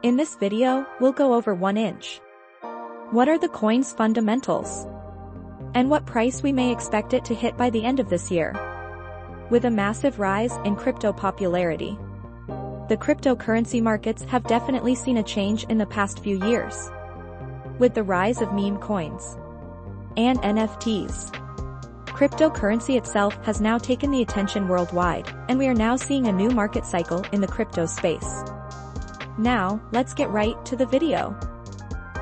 In this video, we'll go over 1inch. What are the coin's fundamentals? And what price we may expect it to hit by the end of this year. With a massive rise in crypto popularity, the cryptocurrency markets have definitely seen a change in the past few years. With the rise of meme coins and NFTs, cryptocurrency itself has now taken the attention worldwide, and we are now seeing a new market cycle in the crypto space. Now, let's get right to the video.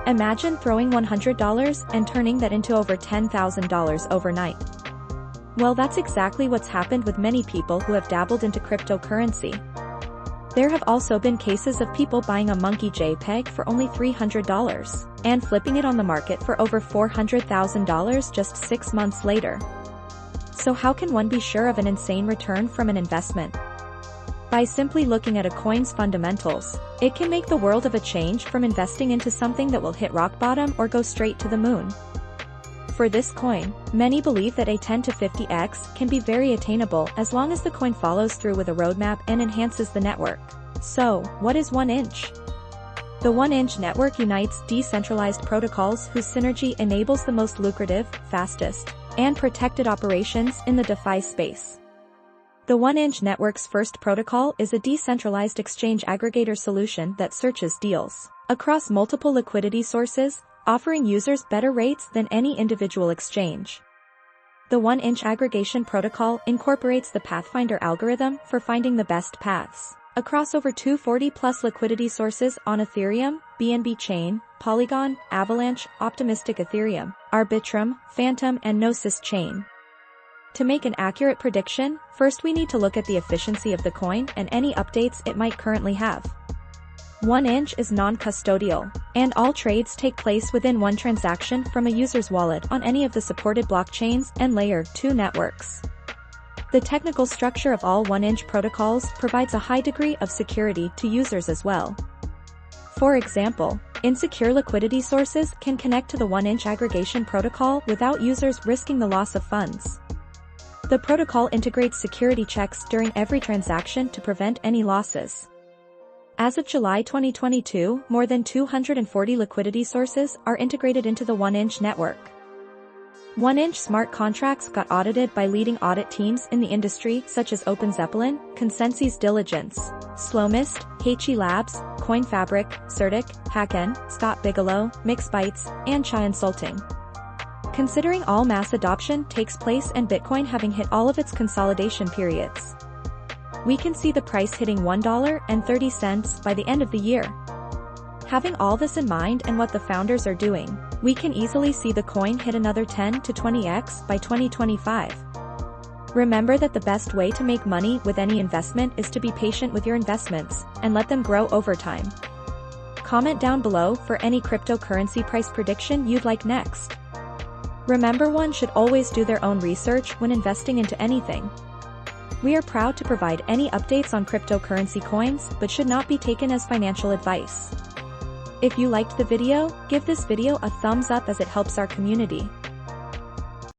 Imagine throwing $100 and turning that into over $10,000 overnight. Well, that's exactly what's happened with many people who have dabbled into cryptocurrency. There have also been cases of people buying a monkey JPEG for only $300 and flipping it on the market for over $400,000 just 6 months later. So how can one be sure of an insane return from an investment? By simply looking at a coin's fundamentals, it can make the world of a change from investing into something that will hit rock bottom or go straight to the moon. For this coin, many believe that a 10 to 50x can be very attainable as long as the coin follows through with a roadmap and enhances the network. So, what is 1inch? The 1inch network unites decentralized protocols whose synergy enables the most lucrative, fastest, and protected operations in the DeFi space. The 1inch network's first protocol is a decentralized exchange aggregator solution that searches deals across multiple liquidity sources, offering users better rates than any individual exchange. The 1inch aggregation protocol incorporates the Pathfinder algorithm for finding the best paths across over 240+ liquidity sources on Ethereum, BNB Chain, Polygon, Avalanche, Optimistic Ethereum, Arbitrum, Phantom, and Gnosis Chain. To make an accurate prediction, first we need to look at the efficiency of the coin and any updates it might currently have. 1inch is non-custodial, and all trades take place within one transaction from a user's wallet on any of the supported blockchains and Layer 2 networks. The technical structure of all 1inch protocols provides a high degree of security to users as well. For example, insecure liquidity sources can connect to the 1inch aggregation protocol without users risking the loss of funds. The protocol integrates security checks during every transaction to prevent any losses. As of July 2022, more than 240 liquidity sources are integrated into the 1inch network. 1inch smart contracts got audited by leading audit teams in the industry such as OpenZeppelin, Consensus Diligence, Slowmist, Heichi Labs, CoinFabric, Certic, Hacken, Scott Bigelow, MixBytes, and Chai Consulting. Considering all mass adoption takes place and Bitcoin having hit all of its consolidation periods, we can see the price hitting $1.30 by the end of the year. Having all this in mind and what the founders are doing, we can easily see the coin hit another 10 to 20x by 2025. Remember that the best way to make money with any investment is to be patient with your investments and let them grow over time. Comment down below for any cryptocurrency price prediction you'd like next. Remember, one should always do their own research when investing into anything. We are proud to provide any updates on cryptocurrency coins, but should not be taken as financial advice. If you liked the video, give this video a thumbs up as it helps our community.